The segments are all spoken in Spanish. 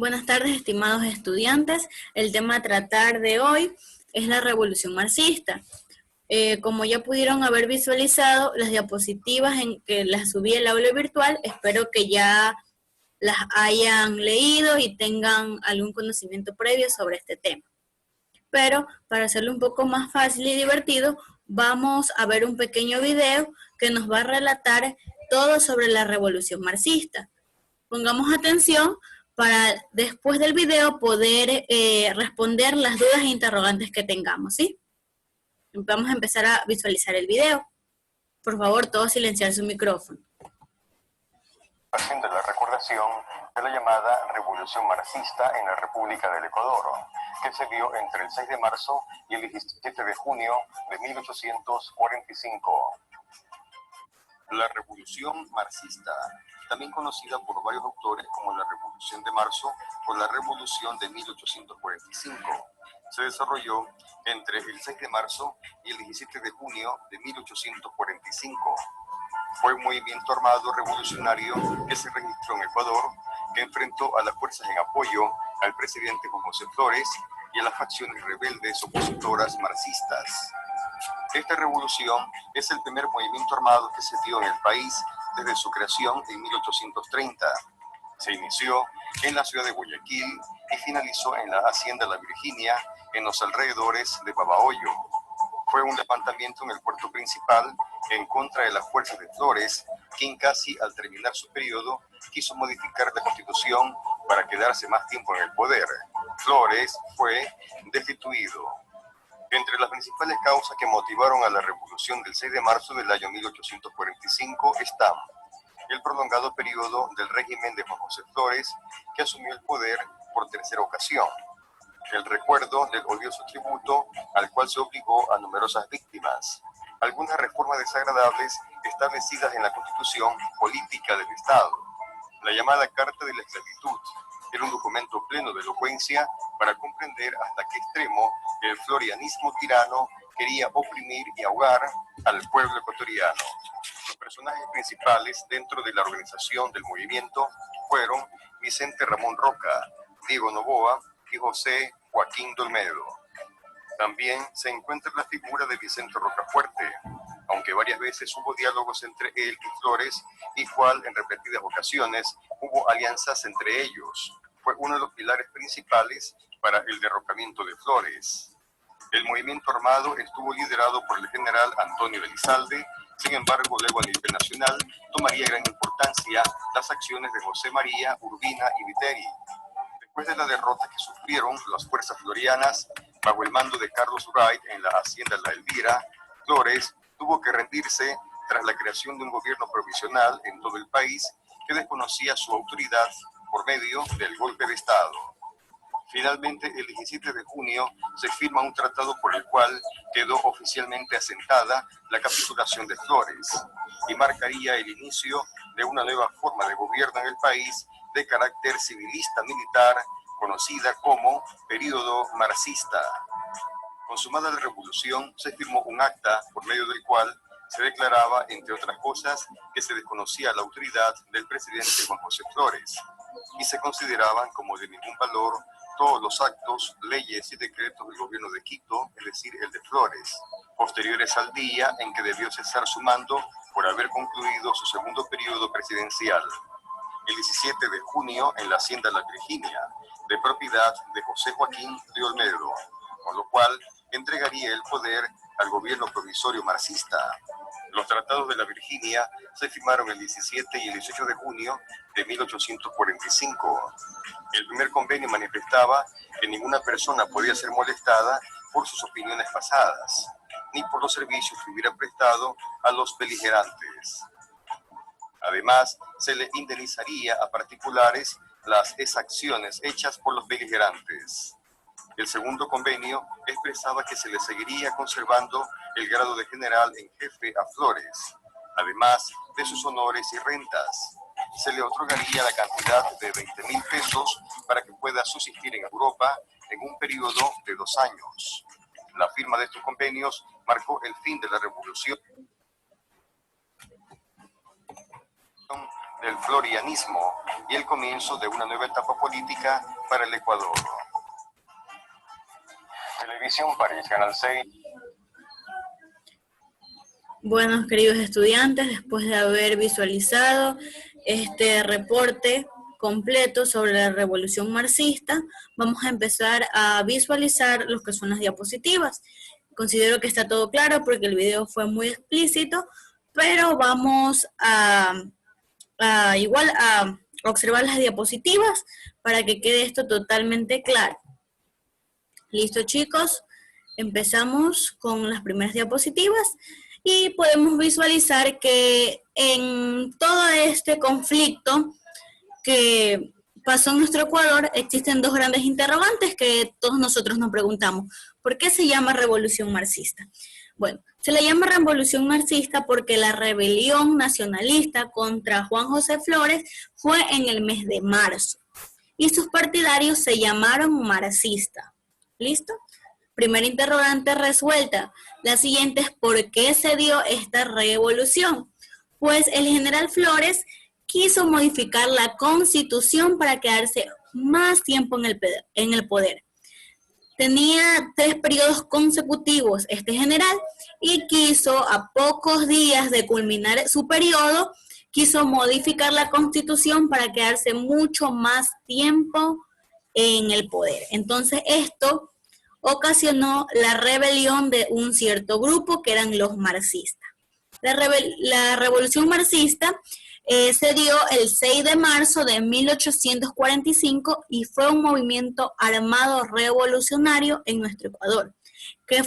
Buenas tardes, estimados estudiantes. El tema a tratar de hoy es la Revolución Marxista. Como ya pudieron haber visualizado las diapositivas en que las subí al aula virtual, espero que ya las hayan leído y tengan algún conocimiento previo sobre este tema. Pero para hacerlo un poco más fácil y divertido, vamos a ver un pequeño video que nos va a relatar todo sobre la Revolución Marxista. Pongamos atención para después del video poder responder las dudas e interrogantes que tengamos, ¿sí? Vamos a empezar a visualizar el video. Por favor, todos silenciar su micrófono. Haciendo la recordación de la llamada Revolución Marxista en la República del Ecuador, que se dio entre el 6 de marzo y el 17 de junio de 1845. La Revolución Marxista, también conocida por varios autores como la Revolución de Marzo o la Revolución de 1845, se desarrolló entre el 6 de marzo y el 17 de junio de 1845. Fue un movimiento armado revolucionario que se registró en Ecuador, que enfrentó a las fuerzas en apoyo al presidente Juan José Flores y a las facciones rebeldes opositoras marxistas. Esta revolución es el primer movimiento armado que se dio en el país desde su creación en 1830. Se inició en la ciudad de Guayaquil y finalizó en la hacienda La Virginia, en los alrededores de Babahoyo. Fue un levantamiento en el puerto principal en contra de las fuerzas de Flores, quien casi al terminar su periodo quiso modificar la Constitución para quedarse más tiempo en el poder. Flores fue destituido. Entre las principales causas que motivaron a la revolución del 6 de marzo del año 1845 están el prolongado periodo del régimen de Juan José Flores, que asumió el poder por tercera ocasión, el recuerdo del odioso tributo al cual se obligó a numerosas víctimas, algunas reformas desagradables establecidas en la Constitución política del Estado, la llamada Carta de la Esclavitud, era un documento pleno de elocuencia para comprender hasta qué extremo el florianismo tirano quería oprimir y ahogar al pueblo ecuatoriano. Los personajes principales dentro de la organización del movimiento fueron Vicente Ramón Roca, Diego Noboa y José Joaquín de Olmedo. También se encuentra la figura de Vicente Rocafuerte, aunque varias veces hubo diálogos entre él y Flores, igual en repetidas ocasiones hubo alianzas entre ellos. Fue uno de los pilares principales para el derrocamiento de Flores. El movimiento armado estuvo liderado por el general Antonio Elizalde. Sin embargo, luego a nivel nacional tomaría gran importancia las acciones de José María, Urbina y Viteri. Después de la derrota que sufrieron las fuerzas florianas bajo el mando de Carlos Wright en la hacienda La Elvira, Flores tuvo que rendirse tras la creación de un gobierno provisional en todo el país que desconocía su autoridad por medio del golpe de Estado. Finalmente, el 17 de junio se firma un tratado por el cual quedó oficialmente asentada la capitulación de Flores y marcaría el inicio de una nueva forma de gobierno en el país de carácter civilista militar, conocida como período marxista. Consumada la revolución, se firmó un acta por medio del cual se declaraba, entre otras cosas, que se desconocía la autoridad del presidente Juan José Flores y se consideraban como de ningún valor todos los actos, leyes y decretos del gobierno de Quito, es decir, el de Flores, posteriores al día en que debió cesar su mando por haber concluido su segundo periodo presidencial. El 17 de junio en la hacienda La Virginia, de propiedad de José Joaquín de Olmedo, con lo cual entregaría el poder al gobierno provisorio marxista. Los tratados de La Virginia se firmaron el 17 y el 18 de junio de 1845. El primer convenio manifestaba que ninguna persona podía ser molestada por sus opiniones pasadas, ni por los servicios que hubiera prestado a los beligerantes. Además, se le indemnizaría a particulares las exacciones hechas por los beligerantes. El segundo convenio expresaba que se le seguiría conservando el grado de general en jefe a Flores, además de sus honores y rentas. Se le otorgaría la cantidad de 20.000 pesos para que pueda subsistir en Europa en un periodo de 2 años. La firma de estos convenios marcó el fin de la revolución del florianismo y el comienzo de una nueva etapa política para el Ecuador. Televisión París, Canal 6. Bueno, queridos estudiantes, después de haber visualizado este reporte completo sobre la revolución marxista, vamos a empezar a visualizar lo que son las diapositivas. Considero que está todo claro porque el video fue muy explícito, pero vamos a observar las diapositivas para que quede esto totalmente claro. ¿Listo, chicos? Empezamos con las primeras diapositivas y podemos visualizar que en todo este conflicto que pasó en nuestro Ecuador existen dos grandes interrogantes que todos nosotros nos preguntamos. ¿Por qué se llama revolución marxista? Bueno, se le llama revolución marxista porque la rebelión nacionalista contra Juan José Flores fue en el mes de marzo y sus partidarios se llamaron marxistas. ¿Listo? Primera interrogante resuelta. La siguiente es ¿por qué se dio esta revolución? Pues el general Flores quiso modificar la Constitución para quedarse más tiempo en el poder. Tenía 3 periodos consecutivos este general y quiso, a pocos días de culminar su periodo, quiso modificar la Constitución para quedarse mucho más tiempo en el poder. Entonces esto ocasionó la rebelión de un cierto grupo que eran los marxistas. La revolución marxista se dio el 6 de marzo de 1845 y fue un movimiento armado revolucionario en nuestro Ecuador, que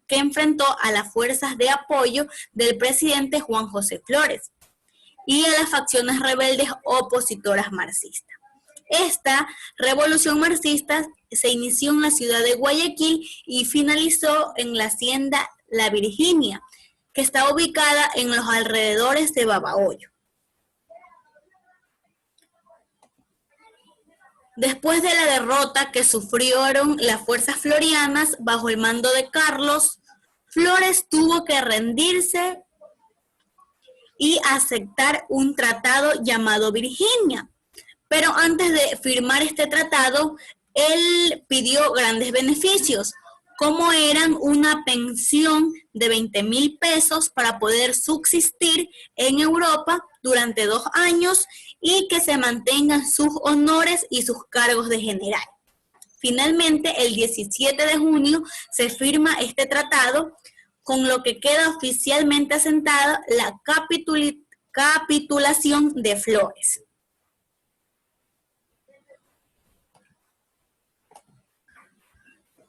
enfrentó a las fuerzas de apoyo del presidente Juan José Flores y a las facciones rebeldes opositoras marxistas. Esta revolución marxista se inició en la ciudad de Guayaquil y finalizó en la hacienda La Virginia, que está ubicada en los alrededores de Babahoyo. Después de la derrota que sufrieron las fuerzas florianas bajo el mando de Carlos, Flores tuvo que rendirse y aceptar un tratado llamado Virginia. Pero antes de firmar este tratado, él pidió grandes beneficios, como eran una pensión de 20,000 pesos para poder subsistir en Europa durante 2 años y que se mantengan sus honores y sus cargos de general. Finalmente, el 17 de junio se firma este tratado, con lo que queda oficialmente asentada la capitulación de Flores.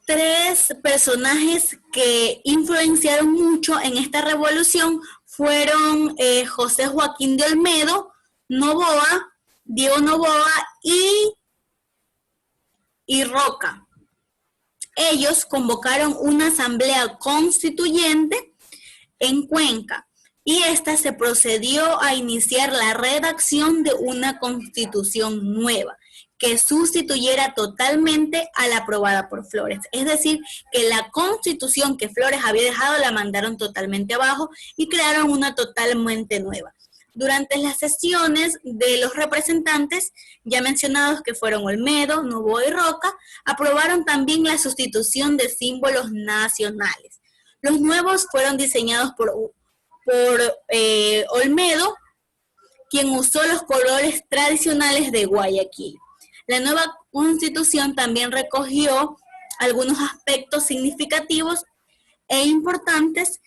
Tres personajes que influenciaron mucho en esta revolución fueron José Joaquín de Olmedo, Noboa, Diego Noboa y Roca. Ellos convocaron una asamblea constituyente en Cuenca y esta se procedió a iniciar la redacción de una constitución nueva que sustituyera totalmente a la aprobada por Flores. Es decir, que la constitución que Flores había dejado la mandaron totalmente abajo y crearon una totalmente nueva. Durante las sesiones de los representantes, ya mencionados que fueron Olmedo, Noboa y Roca, aprobaron también la sustitución de símbolos nacionales. Los nuevos fueron diseñados por Olmedo, quien usó los colores tradicionales de Guayaquil. La nueva constitución también recogió algunos aspectos significativos e importantes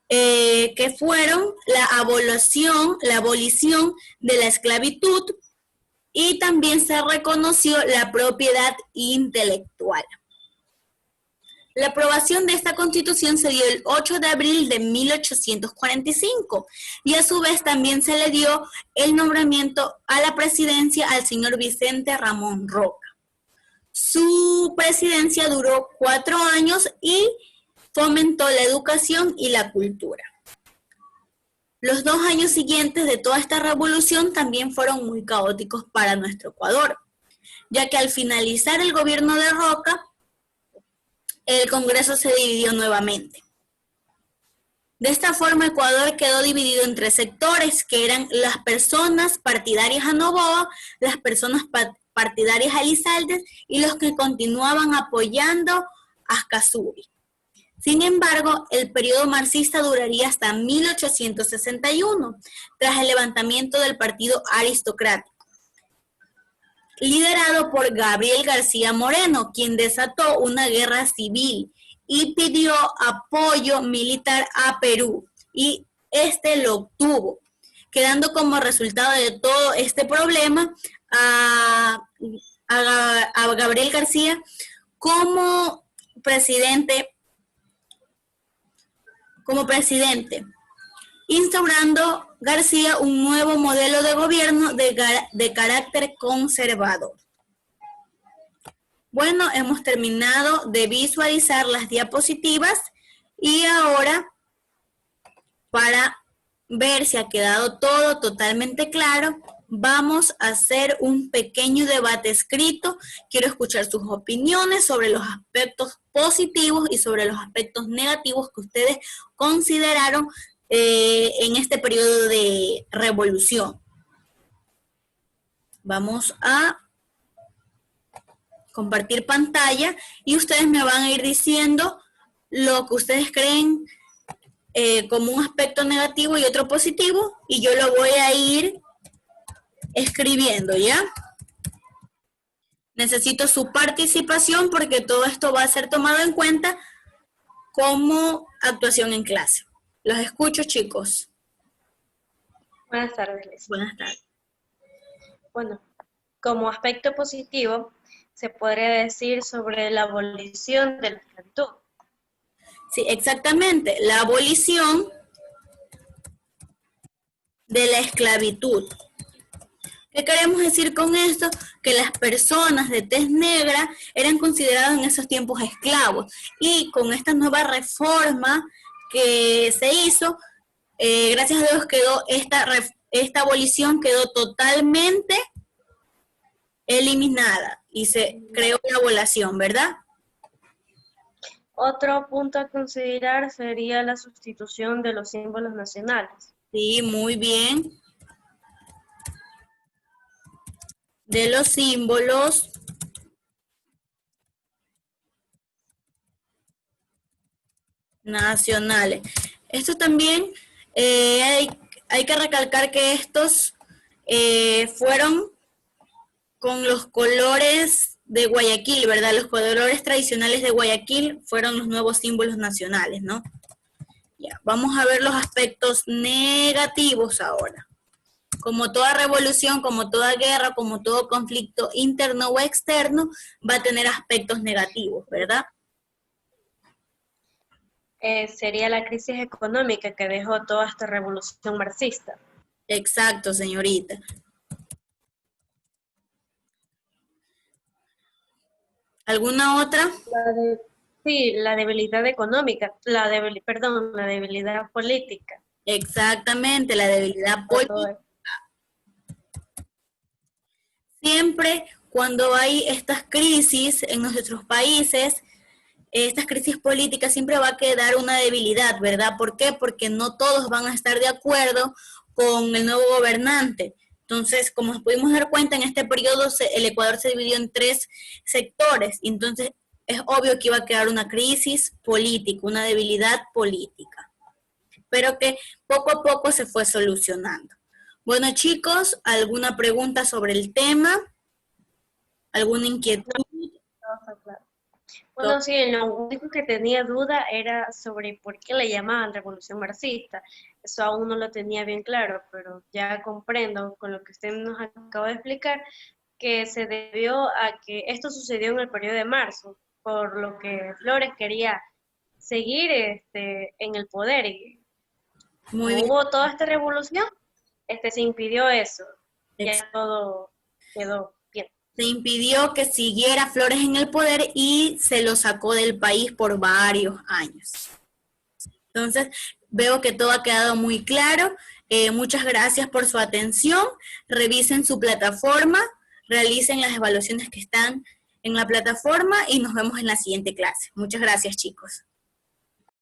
que fueron la abolición de la esclavitud y también se reconoció la propiedad intelectual. La aprobación de esta constitución se dio el 8 de abril de 1845 y a su vez también se le dio el nombramiento a la presidencia al señor Vicente Ramón Roca. Su presidencia duró 4 años y fomentó la educación y la cultura. Los 2 años siguientes de toda esta revolución también fueron muy caóticos para nuestro Ecuador, ya que al finalizar el gobierno de Roca, el Congreso se dividió nuevamente. De esta forma, Ecuador quedó dividido en tres sectores, que eran las personas partidarias a Noboa, las personas partidarias a Elizalde y los que continuaban apoyando a Ascasubi. Sin embargo, el periodo marxista duraría hasta 1861, tras el levantamiento del Partido Aristocrático, liderado por Gabriel García Moreno, quien desató una guerra civil y pidió apoyo militar a Perú, y este lo obtuvo, quedando como resultado de todo este problema a Gabriel García como presidente, instaurando García un nuevo modelo de gobierno de carácter conservador. Bueno, hemos terminado de visualizar las diapositivas y ahora, para ver si ha quedado todo totalmente claro, vamos a hacer un pequeño debate escrito. Quiero escuchar sus opiniones sobre los aspectos positivos y sobre los aspectos negativos que ustedes consideraron en este periodo de revolución. Vamos a compartir pantalla y ustedes me van a ir diciendo lo que ustedes creen como un aspecto negativo y otro positivo, y yo lo voy a ir escribiendo, ¿ya? Necesito su participación porque todo esto va a ser tomado en cuenta como actuación en clase. Los escucho, chicos. Buenas tardes, Liz. Buenas tardes. Bueno, como aspecto positivo, se podría decir sobre la abolición de la esclavitud. Sí, exactamente. La abolición de la esclavitud. ¿Qué queremos decir con esto? Que las personas de tez negra eran consideradas en esos tiempos esclavos. Y con esta nueva reforma que se hizo, gracias a Dios quedó esta abolición quedó totalmente eliminada y se creó la abolición, ¿verdad? Otro punto a considerar sería la sustitución de los símbolos nacionales. Sí, muy bien. De los símbolos nacionales. Esto también hay que recalcar que estos fueron con los colores de Guayaquil, ¿verdad? Los colores tradicionales de Guayaquil fueron los nuevos símbolos nacionales, ¿no? Ya, vamos a ver los aspectos negativos ahora. Como toda revolución, como toda guerra, como todo conflicto interno o externo, va a tener aspectos negativos, ¿verdad? Sería la crisis económica que dejó toda esta revolución marxista. Exacto, señorita. ¿Alguna otra? Sí, la debilidad económica, la debilidad política. Exactamente, la debilidad política. Siempre cuando hay estas crisis en nuestros países, estas crisis políticas, siempre va a quedar una debilidad, ¿verdad? ¿Por qué? Porque no todos van a estar de acuerdo con el nuevo gobernante. Entonces, como nos pudimos dar cuenta, en este periodo el Ecuador se dividió en tres sectores, y entonces es obvio que iba a quedar una crisis política, una debilidad política, pero que poco a poco se fue solucionando. Bueno, chicos, ¿alguna pregunta sobre el tema? ¿Alguna inquietud? Bueno, sí, lo único que tenía duda era sobre por qué le llamaban Revolución Marxista. Eso aún no lo tenía bien claro, pero ya comprendo con lo que usted nos acaba de explicar, que se debió a que esto sucedió en el periodo de marzo, por lo que Flores quería seguir en el poder. Y Muy bien. hubo toda esta revolución, se impidió eso. Ya todo quedó bien. Se impidió que siguiera Flores en el poder y se lo sacó del país por varios años. Entonces, veo que todo ha quedado muy claro. Muchas gracias por su atención. Revisen su plataforma, realicen las evaluaciones que están en la plataforma y nos vemos en la siguiente clase. Muchas gracias, chicos.